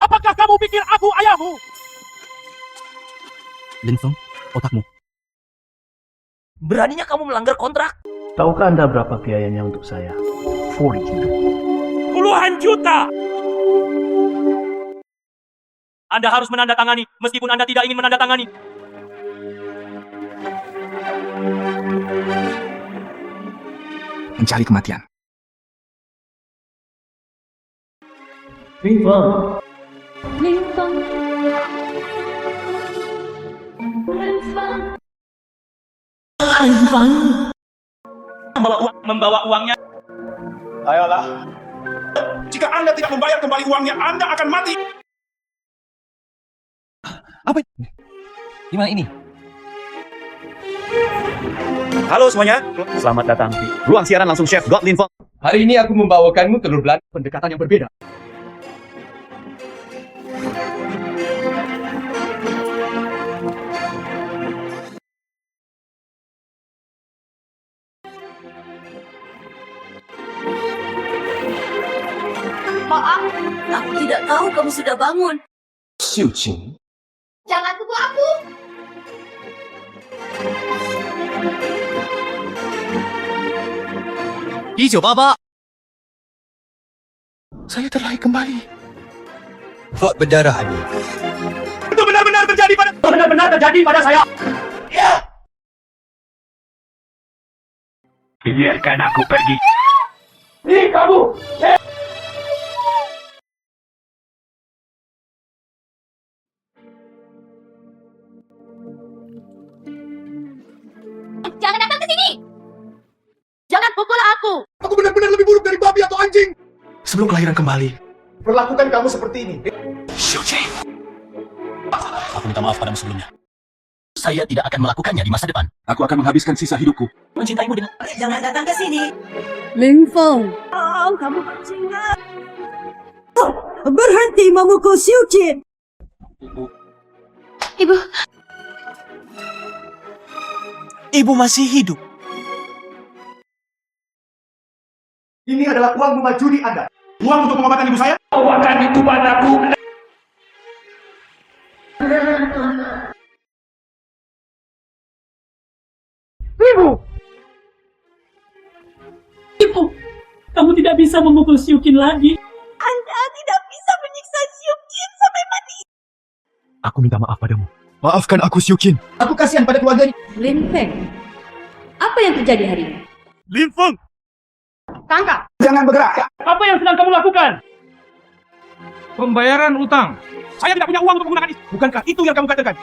Apakah kamu pikir aku ayahmu? Lin Feng, otakmu. Beraninya kamu melanggar kontrak? Tahukah Anda berapa biayanya untuk saya? 40 juta. Puluhan juta! Anda harus menandatangani, meskipun Anda tidak ingin menandatangani. Mencari kematian. Lin Feng. Lin Feng. Lin Feng. Membawa uangnya. Ayolah. Jika Anda tidak membayar kembali uangnya, Anda akan mati. Apa? Gimana ini? Halo semuanya, selamat datang di ruang siaran langsung Chef God Lin Feng. Hari ini aku membawakanmu telur belanda pendekatan yang berbeda. Maaf, aku tidak tahu kamu sudah bangun. Xiu Qing. Jangan pukul aku. Saya terlahir kembali. Fak berdarah ini. Itu benar-benar terjadi pada saya. Biarkan aku pergi. Ih, kamu. Jangan datang ke sini. Jangan pukul aku. Aku benar-benar lebih buruk dari babi atau anjing. Sebelum kelahiran kembali. Perlakukan kamu seperti ini. Xiu Qing. Aku minta maaf padamu sebelumnya. Saya tidak akan melakukannya di masa depan. Aku akan menghabiskan sisa hidupku. Mencintaimu dengan... Jangan datang ke sini. Lin Feng, Oh, kamu bersinga. berhenti memukul Xiu Qin. Ibu, Ibu masih hidup. Ini adalah uang bunga judi Anda. Uang untuk pengobatan ibu saya. Bawakan itu padaku. Ibu, kamu tidak bisa memukul Xiu Qin lagi. Anda tidak bisa menyiksa Xiu Qin sampai mati. Aku minta maaf padamu. Maafkan aku, Xiu Qin. Aku kasihan pada keluarganya. Lin Feng, apa yang terjadi hari ini? Lin Feng, Tangkap. Jangan bergerak. apa yang sedang kamu lakukan? Pembayaran utang. Saya tidak punya uang untuk menggunakan itu. Bukankah itu yang kamu katakan?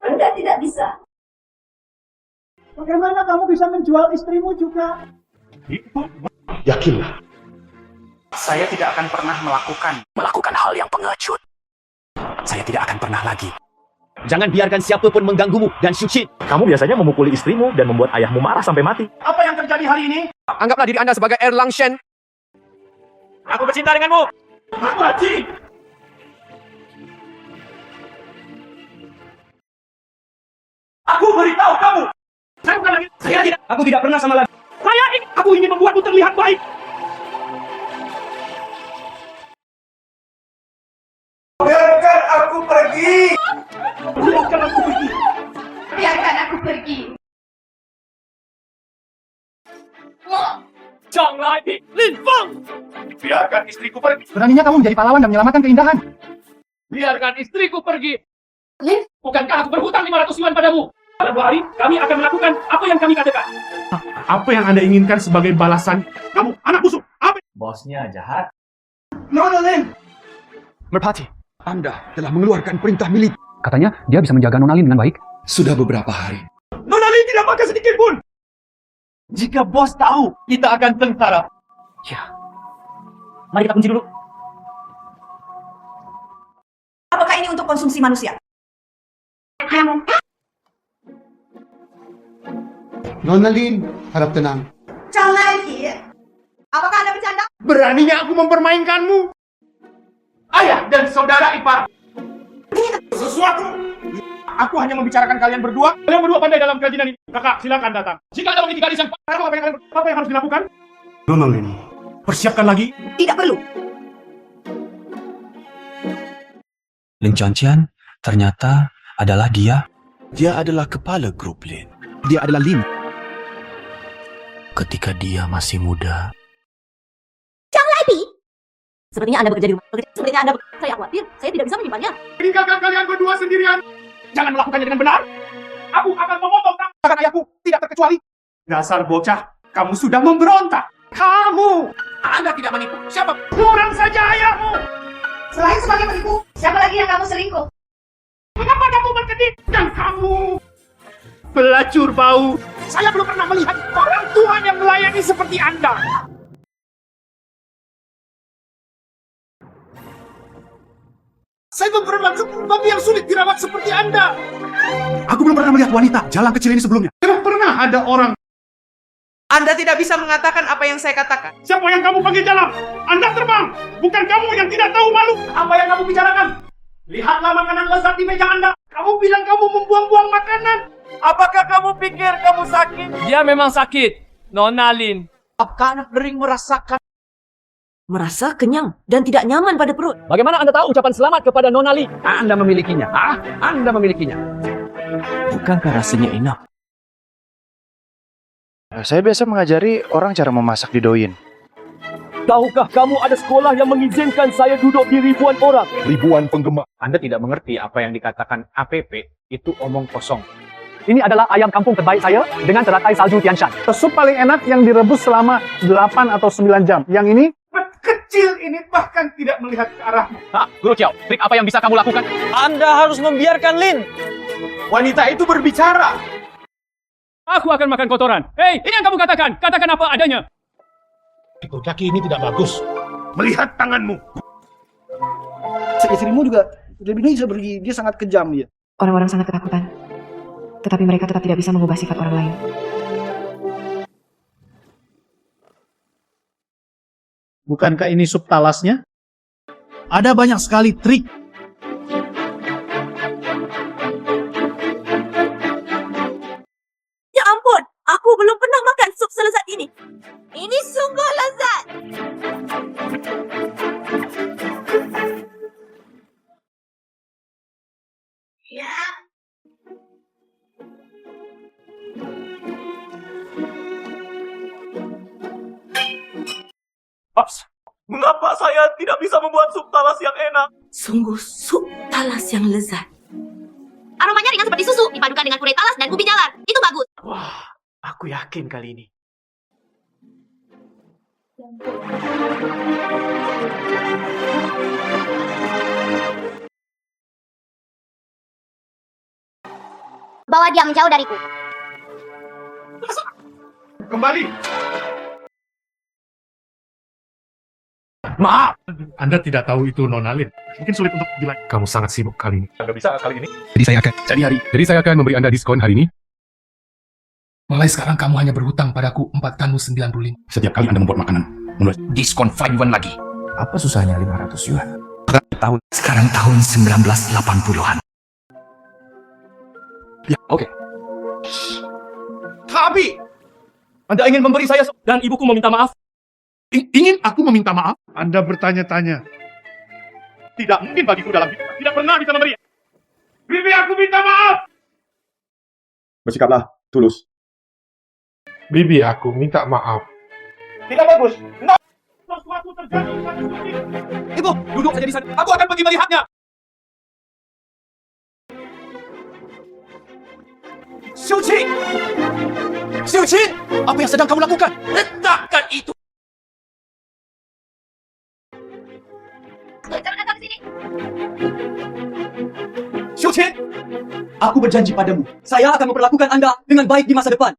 Anda tidak bisa. Bagaimana kamu bisa menjual istrimu juga? Yakinlah. Saya tidak akan pernah melakukan hal yang pengecut. Saya tidak akan pernah lagi. Jangan biarkan siapapun mengganggumu dan Xiu Qin. Kamu biasanya memukuli istrimu dan membuat ayahmu marah sampai mati. Apa yang terjadi hari ini? Anggaplah diri Anda sebagai Erlang Shen. Aku bercinta denganmu. Mati. Aku beritahu kamu. Saya bukan lagi. Saya tidak. Aku tidak pernah sama lagi. Aku ingin membuatmu terlihat baik. Biarkan aku pergi. Biarkan aku pergi. Biarkan aku pergi. Jangan lagi. Lin Feng, Biarkan istriku pergi. Beraninya kamu menjadi pahlawan dan menyelamatkan keindahan. biarkan istriku pergi. Lin, Bukankah aku berhutang 500 yuan padamu? Dalam 2 hari, kami akan melakukan apa yang kami katakan. Apa yang Anda inginkan sebagai balasan? Kamu anak busuk. Apa? Bosnya jahat. Nona Lin. Merpati. Anda telah mengeluarkan perintah militer. Katanya dia bisa menjaga Nona Lin dengan baik. Sudah beberapa hari. Nona Lin tidak makan sedikit pun. Jika bos tahu, kita akan sengsara. Mari kita kunci dulu. Apakah ini untuk konsumsi manusia? Nona Lin, harap tenang. Jangan, Ki. Apakah Anda bercanda? Beraninya aku mempermainkanmu. Ayah dan saudara ipar. Sesuatu. Aku hanya membicarakan kalian berdua. Kalian berdua pandai dalam kerajinan ini. Kakak, silakan datang. Jika Anda memiliki gadis yang taruh, apa yang harus dilakukan? Nona Lin, persiapkan lagi. Tidak perlu. Ling Chuanqian ternyata adalah dia. Dia adalah kepala grup Lin. Dia adalah Lin. Ketika dia masih muda, Sepertinya Anda bekerja di rumah. Sepertinya Anda saya khawatir, saya tidak bisa menyimpannya. Tinggalkan kalian berdua sendirian. Jangan melakukannya dengan benar. Aku akan memotong tangan ayahku, tidak terkecuali. Dasar bocah, kamu sudah memberontak. Kamu! Anda tidak menipu. Siapa? Kurang saja ayahmu. Selain sebagai penipu, siapa lagi yang kamu selingkuh? Mengapa kamu berkedip? Dan kamu pelacur bau. Saya belum pernah melihat orang tua yang melayani seperti Anda. Saya belum pernah babi yang sulit dirawat seperti Anda. Aku belum pernah melihat wanita jalan kecil ini sebelumnya. Tidak pernah ada orang. Anda tidak bisa mengatakan apa yang saya katakan. Siapa yang kamu panggil jalan? Anda terbang. Bukan kamu yang tidak tahu malu. Apa yang kamu bicarakan? Lihatlah makanan lezat di meja Anda. Kamu bilang kamu membuang-buang makanan. Apakah kamu pikir kamu sakit? Dia memang sakit, Nona Lin. Apakah anak dering merasa kenyang dan tidak nyaman pada perut? Bagaimana Anda tahu ucapan selamat kepada Nona Lin? Anda memilikinya. Anda memilikinya. bukankah rasanya enak? Saya biasa mengajari orang cara memasak di Douyin. Tahukah kamu ada sekolah yang mengizinkan saya duduk di ribuan orang? Ribuan penggemar. Anda tidak mengerti apa yang dikatakan APP, itu omong kosong. Ini adalah ayam kampung terbaik saya dengan teratai salju Tianshan. Sup paling enak yang direbus selama 8 atau 9 jam. Yang ini Kecil ini bahkan tidak melihat ke arahmu. Guru Chiao, trik apa yang bisa kamu lakukan? Anda harus membiarkan Lin. Wanita itu berbicara. Aku akan makan kotoran. Hei, ini yang kamu katakan. Katakan apa adanya. Ikut kaki ini tidak bagus. Melihat tanganmu. istrimu juga lebih bisa pergi. Dia sangat kejam ya. Orang-orang sangat ketakutan. Tetapi mereka tetap tidak bisa mengubah sifat orang lain. Bukankah ini sup talasnya? Ada banyak sekali trik. Ya ampun, aku belum pernah makan sup selezat ini. Ini sungguh lezat. Ya. Mengapa saya tidak bisa membuat sup talas yang enak? Sungguh sup talas yang lezat. Aromanya ringan seperti susu, dipadukan dengan puree talas dan ubi jalar. Itu bagus. Wah, aku yakin kali ini. Bawa dia menjauh dariku. Kembali. Maaf, Anda tidak tahu itu Nona Lin. Mungkin sulit untuk bilang. Kamu sangat sibuk kali ini. Nggak bisa kali ini. Jadi saya akan memberi Anda diskon hari ini. Mulai sekarang kamu hanya berhutang padaku 4 tanu 95. Setiap kali Anda membuat makanan, menulis diskon 5 yuan lagi. Apa susahnya 500 yuan? Sekarang tahun 1980-an. Ya, oke. Tapi, Anda ingin memberi saya Dan ibuku meminta maaf. ingin aku meminta maaf? Anda bertanya-tanya. Tidak mungkin bagiku dalam hidup. Tidak pernah bisa memberi. Bibi, aku minta maaf. Bersikaplah tulus. Bibi, aku minta maaf. Tidak bagus. No. Sesuatu terjadi pada Suci. Ibu, duduk saja di sana. Aku akan pergi melihatnya. Suci! Suci! Apa yang sedang kamu lakukan? Letakkan itu. Jangan datang ke sini. Suci! Aku berjanji padamu, saya akan memperlakukan Anda dengan baik di masa depan.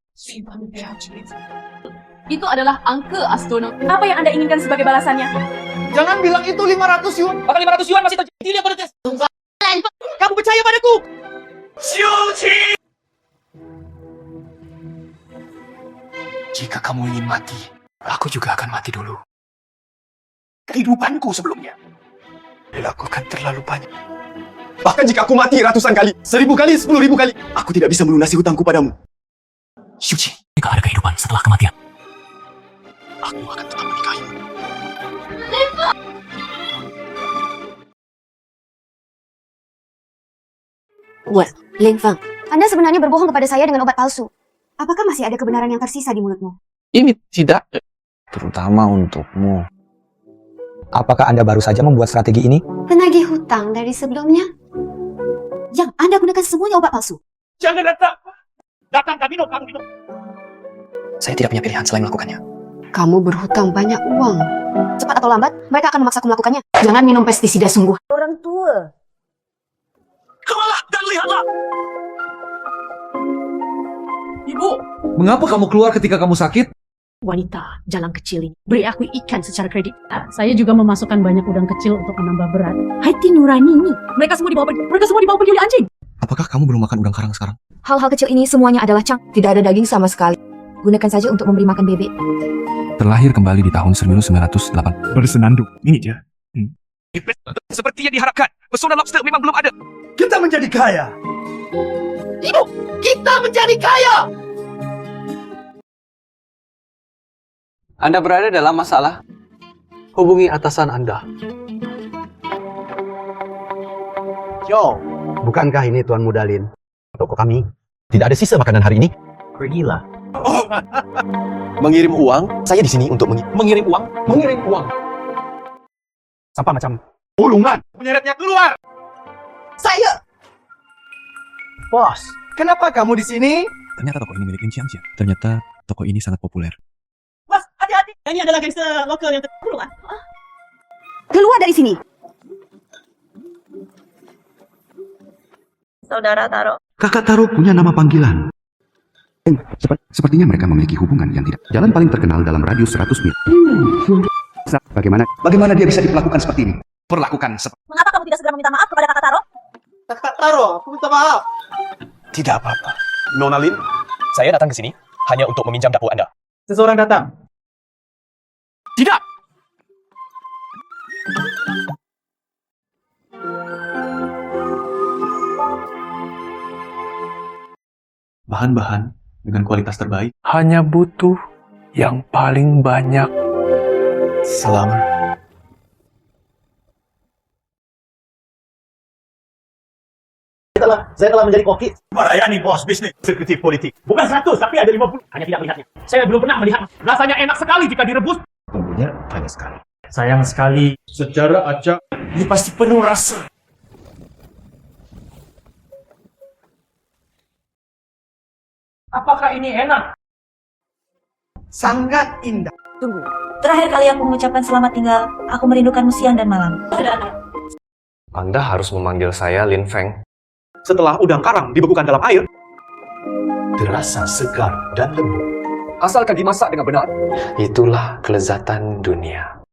Itu adalah angka astronom. Apa yang Anda inginkan sebagai balasannya? Jangan bilang itu 500 yuan. Bahkan 500 yuan masih terjadi. Lihat pada tes. Kamu percaya padaku? Suci! Jika kamu ingin mati, aku juga akan mati dulu. Kehidupanku sebelumnya dilakukan terlalu banyak. Bahkan jika aku mati ratusan kali, 1000 kali, 10.000 kali, aku tidak bisa melunasi hutangku padamu. Suci, jika ada kehidupan setelah kematian, aku akan tetap menikahimu. Well, Lin Feng, Anda sebenarnya berbohong kepada saya dengan obat palsu. Apakah masih ada kebenaran yang tersisa di mulutmu? Ini tidak. Terutama untukmu. Apakah Anda baru saja membuat strategi ini? Penagih hutang dari sebelumnya? Yang Anda gunakan semuanya obat palsu. Jangan datang. Datang, kami minum. Saya tidak punya pilihan selain melakukannya. Kamu berhutang banyak uang. Cepat atau lambat, mereka akan memaksaku melakukannya. Jangan minum pestisida sungguh. Orang tua. Kemalah dan lihatlah. Ibu. Mengapa kamu keluar ketika kamu sakit? Wanita jalan kecil ini, beri aku ikan secara kredit. Saya juga memasukkan banyak udang kecil untuk menambah berat. Hati nurani ini. Mereka semua dibawa peduli anjing. Apakah kamu belum makan udang karang sekarang? Hal-hal kecil ini semuanya adalah cang. Tidak ada daging sama sekali. Gunakan saja untuk memberi makan bebek. Terlahir kembali di tahun 1908. Bersenandung. Ini dia. Seperti yang diharapkan, pesona lobster memang belum ada. Kita menjadi kaya. Ibu, kita menjadi kaya. Anda berada dalam masalah? Hubungi atasan Anda. Yo, bukankah ini Tuan Mudalin? Toko kami tidak ada sisa makanan hari ini. Pergilah. Oh. Mengirim uang? Saya di sini untuk mengirim uang. Mengirim uang. Sampah macam Ulungan. Penyeretnya keluar. Saya. bos. Kenapa kamu di sini? Ternyata toko ini milik Lin Xiangxia. Ternyata toko ini sangat populer. Bos, hati-hati. Ini adalah gangster lokal yang terkeluar. Keluar dari sini. Saudara Taro. Kakak Taro punya nama panggilan. Sepertinya mereka memiliki hubungan yang tidak. Jalan paling terkenal dalam radius 100 mil. Bagaimana dia bisa diperlakukan seperti ini? Perlakukan seperti. Mengapa kamu tidak segera meminta maaf kepada kakak Taro? Kakak Taro, aku minta maaf. Tidak apa-apa. Nona Lin, Saya datang ke sini hanya untuk meminjam dapur Anda. Seseorang datang. Tidak. Bahan-bahan dengan kualitas terbaik. Hanya butuh yang paling banyak. selamat. Saya telah menjadi koki. Melayani bos bisnis. Eksekutif politik. Bukan 100, tapi ada 50. Hanya tidak melihatnya. Saya belum pernah melihat. Rasanya enak sekali jika direbus. Bumbunya banyak sekali. Sayang sekali. Secara acak. Ini pasti penuh rasa. Apakah ini enak? Sangat indah. Tunggu. Terakhir kali aku mengucapkan selamat tinggal, aku merindukanmu siang dan malam. Anda harus memanggil saya Lin Feng. Setelah udang karang dibekukan dalam air, Terasa segar dan lembut. Asalkan dimasak dengan benar. Itulah kelezatan dunia.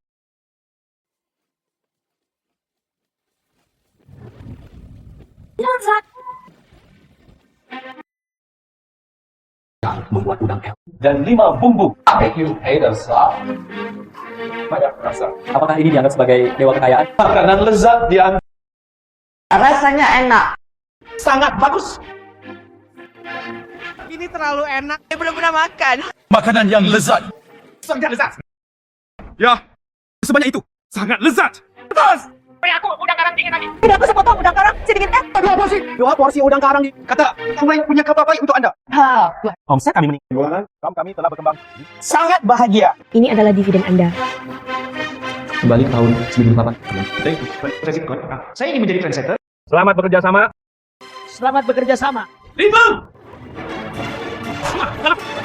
Membuat udang el. Dan 5 bumbu. Banyak rasa. Apakah ini dianggap sebagai dewa kekayaan? Makanan lezat dianggap. Rasanya enak. Sangat bagus. Ini terlalu enak. Saya belum pernah makan. Makanan yang lezat. Sangat lezat. Ya, sebanyak itu. Sangat lezat. Terus. Beri aku udang karang dingin lagi. Tidak aku sepotong udang karang sedikit. dua porsi udang karang. Kata, Tuan punya kabar baik untuk Anda. Omset kami meningkat. Kami telah berkembang. Sangat bahagia. Ini adalah dividen Anda. Kembali ke tahun 1908. Saya ingin menjadi trendsetter. Selamat bekerja sama. Selamat bekerja sama. Limau.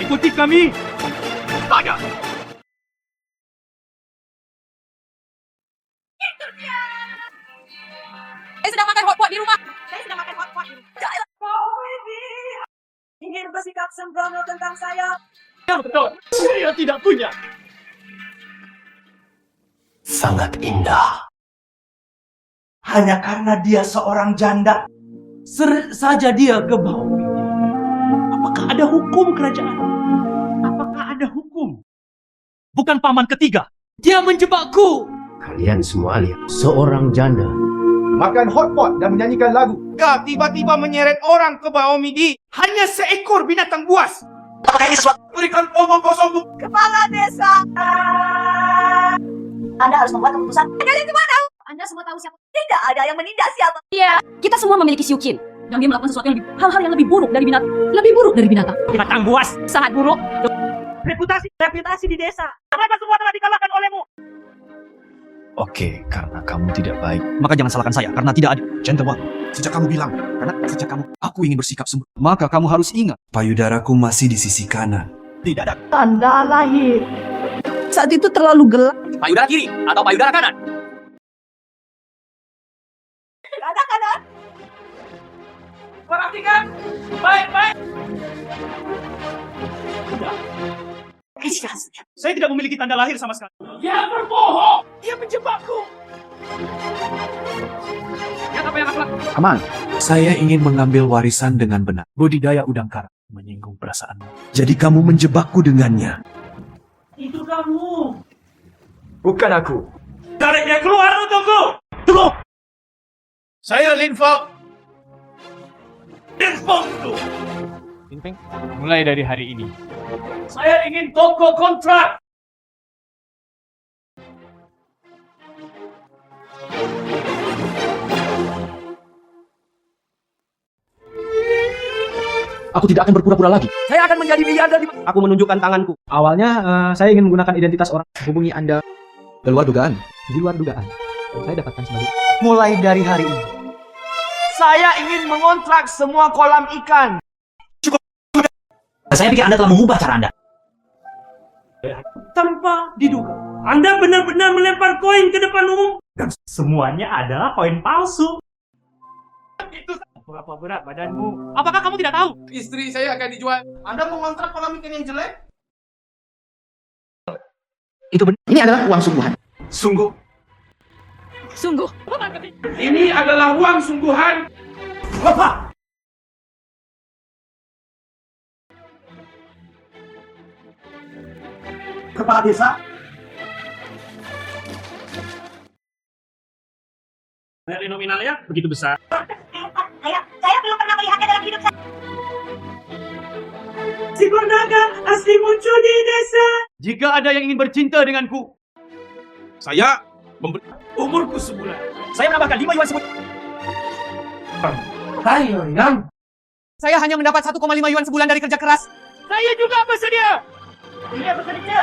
Ikuti kami. Tanya. Saya sedang makan hotpot di rumah. Ingin bersikap sembrono tentang saya. Ya betul. Saya tidak punya. Sangat indah. Hanya karena dia seorang janda. Saja dia ke bawah. Apakah ada hukum kerajaan? Apakah ada hukum? Bukan paman ketiga. Dia menjebakku. Kalian semua lihat seorang janda Makan hotpot dan menyanyikan lagu. Kau tiba-tiba menyeret orang ke bawah midi. Hanya seekor binatang buas. Apakah ini sesuatu? Berikan omong kosongmu. Kepala desa. Anda harus membuat keputusan. Kalian cuma tahu. Anda semua tahu siapa? Tidak ada yang menindak siapa. Iya. Kita semua memiliki Xiu Qin. Dan dia melakukan sesuatu yang hal-hal yang lebih buruk dari binatang. Lebih buruk dari binatang. Binatang buas. Sangat buruk. Reputasi di desa. Mereka semua telah dikalahkan olehmu. Oke, karena kamu tidak baik, maka jangan salahkan saya karena tidak adil. Gentleman, Sejak kamu bilang, karena sejak kamu, aku ingin bersikap sembunyi. maka kamu harus ingat. Payudaraku masih di sisi kanan. Tidak ada Tanda lahir. Saat itu terlalu gelap. Payudara kiri atau payudara kanan? Perhatikan. Baik. Saya tidak memiliki tanda lahir sama sekali. Dia berbohong. Dia menjebakku. Lihat apa yang aku lakukan. aman. Saya ingin mengambil warisan dengan benar. Budidaya udang karang menyinggung perasaanmu. Jadi kamu menjebakku dengannya. Itu kamu. Bukan aku. Tarik dia keluar untukku. Tunggu. Saya Lin Feng. Lin Feng itu. Ping, mulai dari hari ini, saya ingin toko kontrak. Aku tidak akan berpura-pura lagi. Saya akan menjadi miliarder. Aku menunjukkan tanganku. Awalnya saya ingin menggunakan identitas orang. Hubungi Anda Di luar dugaan. di luar dugaan. Saya dapatkan sebagai Mulai dari hari ini, saya ingin mengontrak semua kolam ikan. Saya pikir Anda telah mengubah cara Anda. Tanpa diduga, Anda benar-benar melempar koin ke depan umum. Dan semuanya adalah koin palsu. Berapa berat badanmu? Apakah kamu tidak tahu? Istri saya akan dijual. Anda mau ngontrak kolam ikan yang jelek? itu benar. Ini adalah uang sungguhan. Sungguh. Ini adalah uang sungguhan. Bapak. Kepala desa. Nilai nominalnya begitu besar. Saya belum pernah melihatnya dalam hidup saya. Si naga asli muncul di desa. Jika ada yang ingin bercinta denganku, saya memberi umurku sebulan. Saya menambahkan 5 yuan sebulan. Saya hanya mendapat 1,5 yuan sebulan dari kerja keras. Saya juga bersedia. Dia bekerja.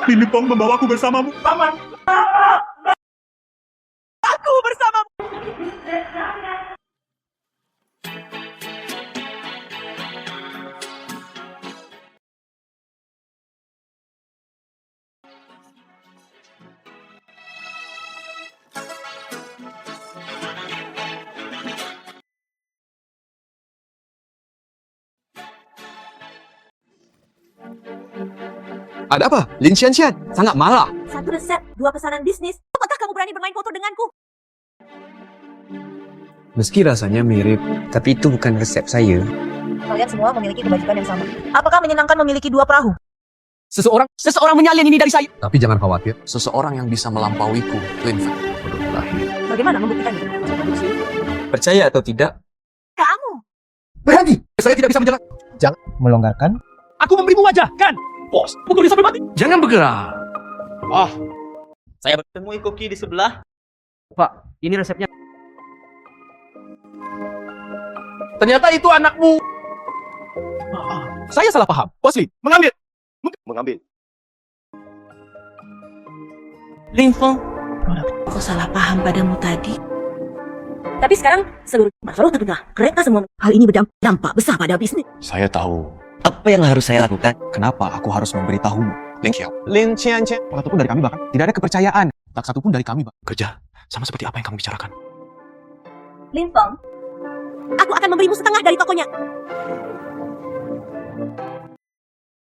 Lin Feng membawaku bersamamu. Paman. Aku bersamamu. Ada apa? Lin Xianxian, sangat marah. Satu resep, 2 pesanan bisnis. Apakah kamu berani bermain foto denganku? Meski rasanya mirip, tapi itu bukan resep saya. Kalian semua memiliki kebajikan yang sama. Apakah menyenangkan memiliki 2 perahu? Seseorang menyalin ini dari saya. Tapi jangan khawatir, seseorang yang bisa melampauiku, Lin Feng. Bagaimana membuktikannya? Percaya atau tidak, Kamu. Berhenti. Saya tidak bisa menjalankan. jangan melonggarkan. Aku memberimu wajah, kan? Bos, pukul dia sampai mati. Jangan bergerak. Saya temui koki di sebelah. Pak, ini resepnya. Ternyata itu anakmu. Saya salah paham. Bos Lin, mengambil. Lin Feng. Aku salah paham padamu tadi. Tapi sekarang seluruh masalah terdengar. Mereka semua hal ini berdampak besar pada bisnis. Saya tahu. Apa yang harus saya lakukan? Kenapa aku harus memberitahumu? Lin Xiao. Lin Xianxian. Salah satu pun dari kami bahkan tidak ada kepercayaan. Tak satu pun dari kami, Pak. Kerja sama seperti apa yang kamu bicarakan. Lin Feng, aku akan memberimu setengah dari tokonya.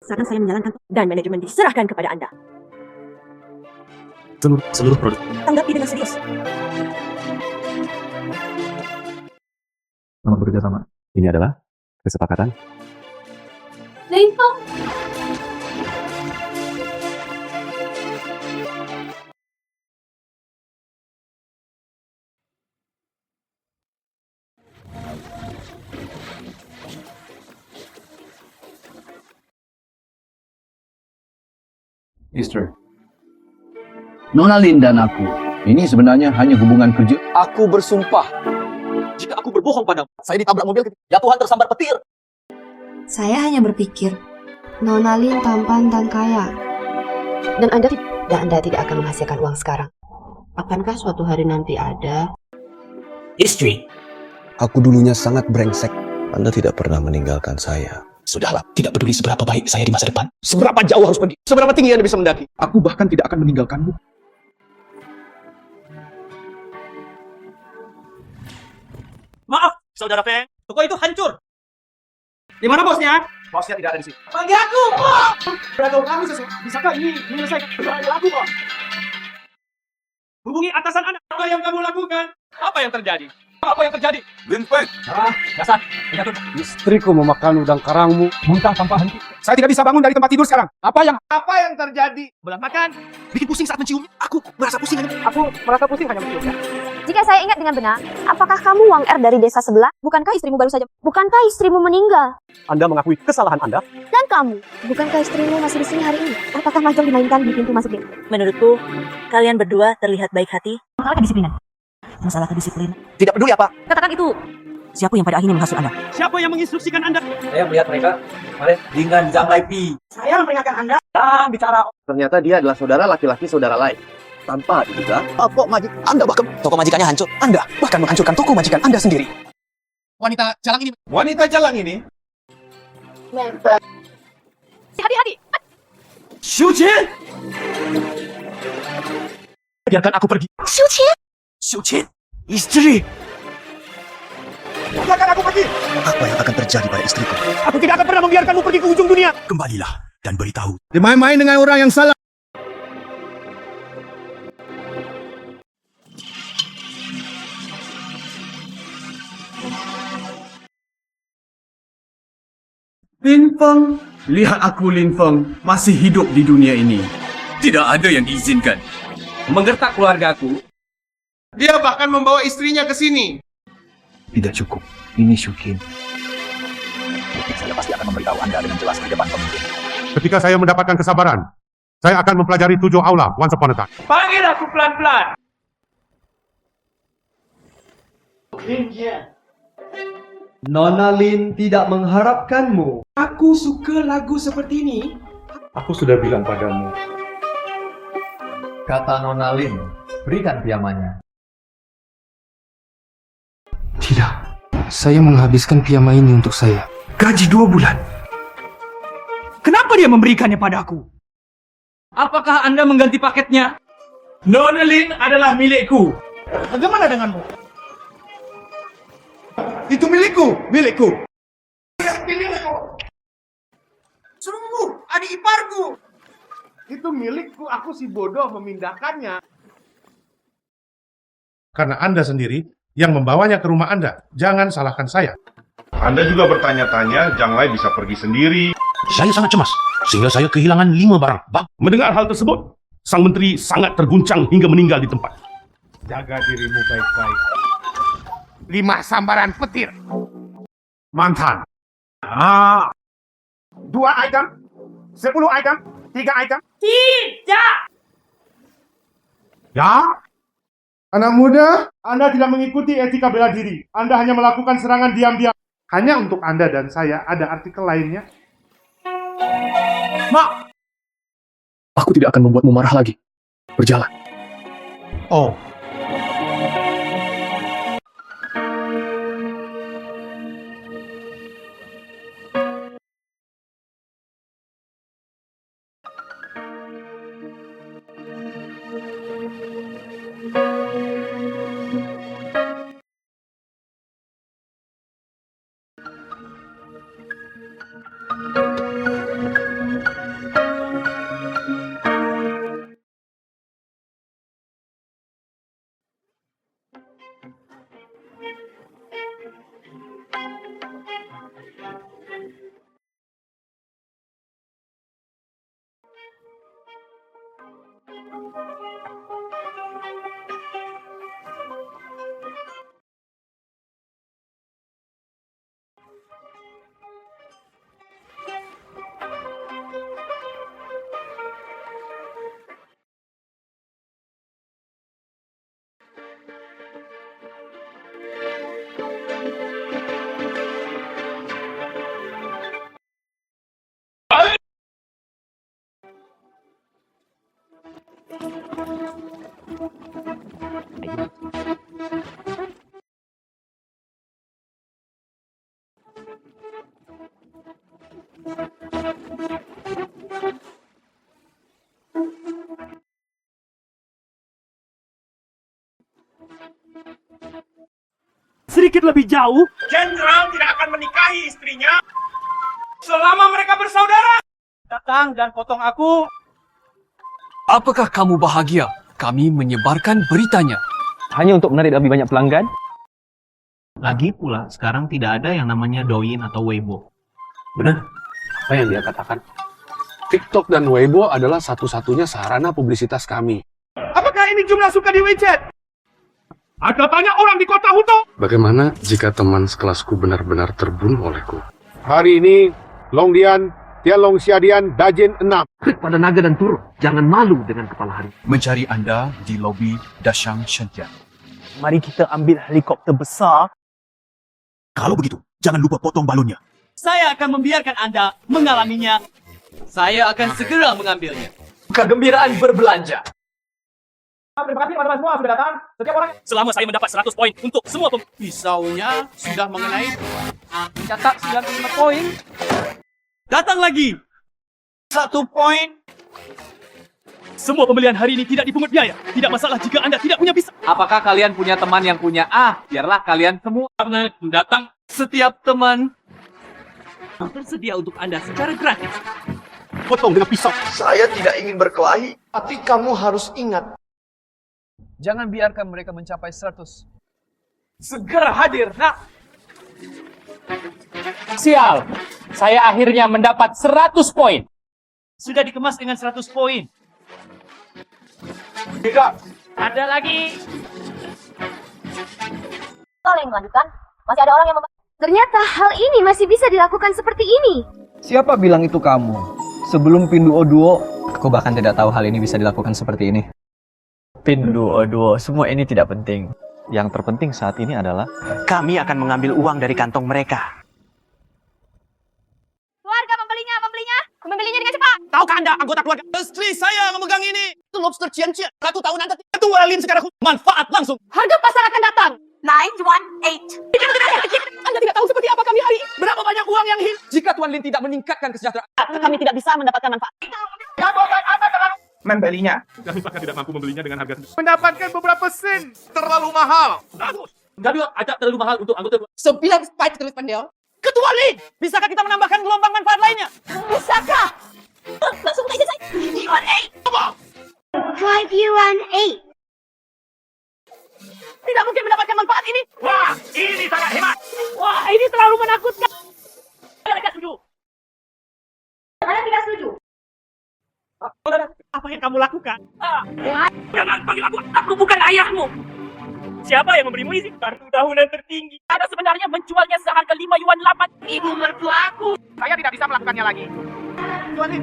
Sekarang saya menjalankan dan manajemen diserahkan kepada Anda. Seluruh produk. Tanggapi dengan serius. Selamat bekerja sama. Ini adalah kesepakatan. Lin Feng. Mister, Nona Lin dan aku, ini sebenarnya hanya hubungan kerja. Aku bersumpah, Jika aku berbohong padamu, saya ditabrak mobil, ya Tuhan tersambar petir. Saya hanya berpikir, Nona Lin tampan dan kaya. Dan Anda tidak akan menghasilkan uang sekarang. Akankah suatu hari nanti ada? Istri. Aku dulunya sangat brengsek. Anda tidak pernah meninggalkan saya. Sudahlah, tidak peduli seberapa baik saya di masa depan. Seberapa jauh harus pergi, seberapa tinggi Anda bisa mendaki. Aku bahkan tidak akan meninggalkanmu. Maaf, Saudara Feng. Toko itu hancur. Di mana bosnya? Bosnya tidak ada di sini. Panggil aku, Pak! Beritahu kami sesuatu. Bisakah ini menyelesaikan persoalan aku, Pak? Hubungi atasan Anda. Apa yang kamu lakukan? Apa yang terjadi? Apa yang terjadi? Lin Feng. Dasar. Istriku memakan udang karangmu, muntah tanpa henti. Saya tidak bisa bangun dari tempat tidur sekarang. Apa yang terjadi? Belah makan. Bikin pusing saat menciumnya. Aku merasa pusing. Aku merasa pusing hanya menciumnya. Jika saya ingat dengan benar, apakah kamu Wang Er dari desa sebelah? Bukankah istrimu baru saja? Bukankah istrimu meninggal? Anda mengakui kesalahan Anda? Dan kamu? Bukankah istrimu masih di sini hari ini? Apakah mahjong dimainkan di pintu masuk desa? Menurutku, kalian berdua terlihat baik hati. Masalah kedisiplinan. Masalah kedisiplinan. Tidak peduli apa. Katakan itu. Siapa yang pada akhirnya menghasut Anda? Siapa yang menginstruksikan Anda? Saya melihat mereka kemarin dengan Zhang Laipi. Saya memperingatkan Anda. Dan bicara. Ternyata dia adalah saudara laki-laki saudara lain. Tanpa diduga, toko majikan Anda bahkan toko majikannya hancur. Anda bahkan menghancurkan toko majikan Anda sendiri. Wanita jalang ini. Hadi-hadi. Xiuqin! Biarkan aku pergi. Xiuqin, istri. Biarkan aku pergi. Apa yang akan terjadi pada istriku? Aku tidak akan pernah membiarkanmu pergi ke ujung dunia. Kembalilah dan beritahu. Main-main dengan orang yang salah. Lin Feng, lihat aku Lin Feng masih hidup di dunia ini. Tidak ada yang diizinkan. Menggertak keluargaku. Dia bahkan membawa istrinya ke sini. Tidak cukup. Ini Xiuqin. Saya pasti akan memberitahu Anda dengan jelas di depan pemimpin. Ketika saya mendapatkan kesabaran, saya akan mempelajari 7 aula once upon a time. Panggil aku pelan-pelan. Nona Lin tidak mengharapkanmu. Aku suka lagu seperti ini. Aku sudah bilang padamu. Kata Nona Lin, berikan piyamanya. Tidak. Saya menghabiskan piyama ini untuk saya. Gaji 2 bulan. Kenapa dia memberikannya padaku? Apakah Anda mengganti paketnya? Nona Lin adalah milikku. Bagaimana denganmu? Itu milikku. Sungguh, adik iparku. Itu milikku, aku si bodoh memindahkannya. Karena Anda sendiri yang membawanya ke rumah Anda. Jangan salahkan saya. Anda juga bertanya-tanya, Zhang Lai bisa pergi sendiri. Saya sangat cemas, sehingga saya kehilangan 5 barang. Mendengar hal tersebut, sang menteri sangat terguncang hingga meninggal di tempat. Jaga dirimu baik-baik. 5 sambaran petir. Mantan. 2 item, 10 item, 3 item. Tidak! Ya? Anak muda, Anda tidak mengikuti etika bela diri. Anda hanya melakukan serangan diam-diam. Hanya untuk Anda dan saya ada artikel lainnya. Mak! Aku tidak akan membuatmu marah lagi. Berjalan. Oh, sedikit lebih jauh. Jenderal tidak akan menikahi istrinya selama mereka bersaudara. Datang dan potong aku. Apakah kamu bahagia kami menyebarkan beritanya? Hanya untuk menarik lebih banyak pelanggan? Lagi pula, sekarang tidak ada yang namanya Douyin atau Weibo. Benar. Apa yang dia katakan? TikTok dan Weibo adalah satu-satunya sarana publisitas kami. Apakah ini jumlah suka di WeChat? Ada banyak orang di kota Huto. Bagaimana jika teman sekelasku benar-benar terbunuh olehku? Hari ini, Longdian, Tianlong Xiadian, Dajin 6. Klik pada naga dan turun. Jangan malu dengan kepala hari. Mencari Anda di lobi Dashang Shantian. Mari kita ambil helikopter besar. Kalau begitu, jangan lupa potong balonnya. Saya akan membiarkan Anda mengalaminya. Saya akan segera mengambilnya. Kegembiraan berbelanja. Terima kasih teman-teman semua sudah datang. Setiap orang. Selama saya mendapat 100 poin untuk semua pisaunya sudah mengenai mencatat 95 poin. Datang lagi. 1 poin. Semua pembelian hari ini tidak dipungut biaya. Tidak masalah jika Anda tidak punya pisau. Apakah kalian punya teman yang punya A? Biarlah kalian semua karena datang. Setiap teman tersedia untuk Anda secara gratis. Potong dengan pisau. Saya tidak ingin berkelahi, tapi kamu harus ingat. Jangan biarkan mereka mencapai 100. Segera hadir, nak. Sial, saya akhirnya mendapat 100 poin. Sudah dikemas dengan 100 poin. Tidak. Ada lagi. Kalau yang melanjutkan, masih ada orang yang ternyata hal ini masih bisa dilakukan seperti ini. Siapa bilang itu kamu? Sebelum Pinduo Duo, aku bahkan tidak tahu hal ini bisa dilakukan seperti ini. Pinduo Duo, semua ini tidak penting. Yang terpenting saat ini adalah Kami akan mengambil uang dari kantong mereka. Keluarga membelinya dengan cepat. Tahukah Anda anggota keluarga? Istri saya memegang ini. Itu lobster cian-cian. 1 tahun Anda ketua Lin sekarang manfaat langsung. Harga pasar akan datang. 918. Anda tidak tahu seperti apa kami hari ini. Berapa banyak uang yang hilang. Jika Tuan Lin tidak meningkatkan kesejahteraan, Kami tidak bisa mendapatkan manfaat. Membelinya. Kami bahkan tidak mampu membelinya dengan harga Mendapatkan beberapa sen. Terlalu mahal. bagus. Kami agak terlalu mahal untuk anggota keluarga. 9 spike terus pandel. Ketua Lin, bisakah kita menambahkan gelombang manfaat lainnya? Bisakah? Langsung aja saya. 5 Tidak mungkin mendapatkan manfaat ini. Wah, ini sangat hebat. Wah, ini terlalu menakutkan. Saya tidak setuju. Saya tidak setuju. Apa yang kamu lakukan? Jangan panggil aku. Aku bukan ayahmu. Siapa yang memberimu izin? Kartu tahunan tertinggi. Anda sebenarnya menjualnya seharga 5 yuan 8. Ibu mertuaku. Saya tidak bisa melakukannya lagi. Tuan Lin.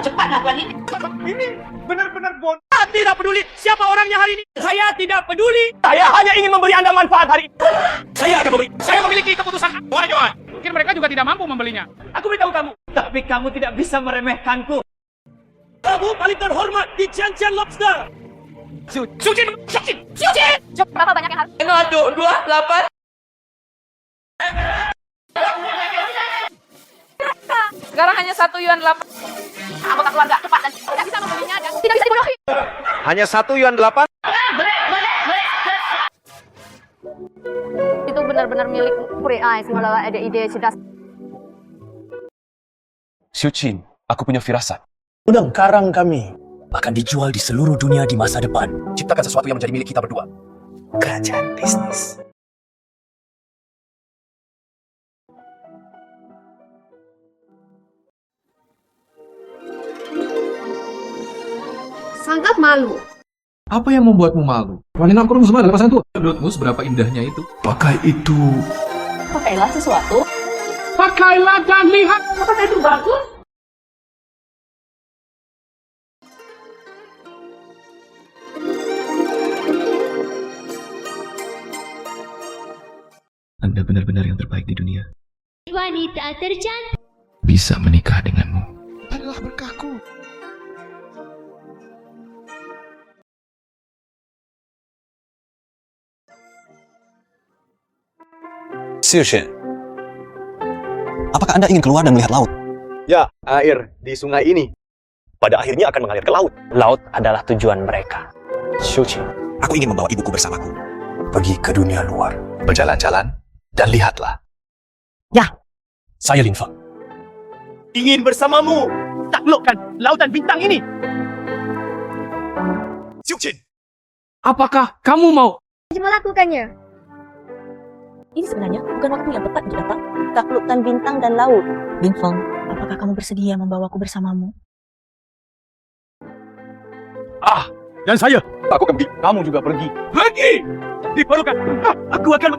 Cepatlah, Tuan Lin. Ini benar-benar bon. Saya tidak peduli siapa orangnya hari ini. Saya tidak peduli. Saya hanya ingin memberi Anda manfaat hari ini. Saya akan memberi. Saya memiliki keputusan. Wah, mungkin mereka juga tidak mampu membelinya. Aku beritahu kamu. Tapi kamu tidak bisa meremehkanku. Kamu paling terhormat di Cian-Cian Lobster. Syucin. Berapa banyak yang harus? Aduh, 28. Sekarang hanya 1 yuan 8. Anggota keluarga cepat dan tidak bisa membelinya dan tidak bisa dibodohi. Hanya 1 yuan 8. Itu benar-benar milik Puri Ais, malah ada ide cerdas. Syucin, aku punya firasat. Udang karang kami. Akan dijual di seluruh dunia di masa depan. Ciptakan sesuatu yang menjadi milik kita berdua. Kerajaan bisnis. Sangat malu. Apa yang membuatmu malu? Wanita kurung semua dalam pasangan itu. Menurutmu seberapa indahnya itu? Pakai itu. Pakailah sesuatu. Pakailah dan lihat. Apakah itu bagus? Anda benar-benar yang terbaik di dunia. Wanita tercantik. Bisa menikah denganmu. Adalah berkahku. Syucin, apakah Anda ingin keluar dan melihat laut? Ya, air di sungai ini. Pada akhirnya akan mengalir ke laut. Laut adalah tujuan mereka. Syucin, aku ingin membawa ibuku bersamaku. Pergi ke dunia luar. Berjalan-jalan dan lihatlah. Ya. Saya Lin Feng. Ingin bersamamu taklukkan lautan bintang ini. Xiuqin, Apakah kamu mau? Melakukannya. Ini sebenarnya bukan waktu yang tepat untuk datang. Taklukkan bintang dan laut. Lin Feng, apakah kamu bersedia membawaku bersamamu? Dan saya. Aku akan pergi. Kamu juga pergi. Pergi! Diperlukan. Aku akan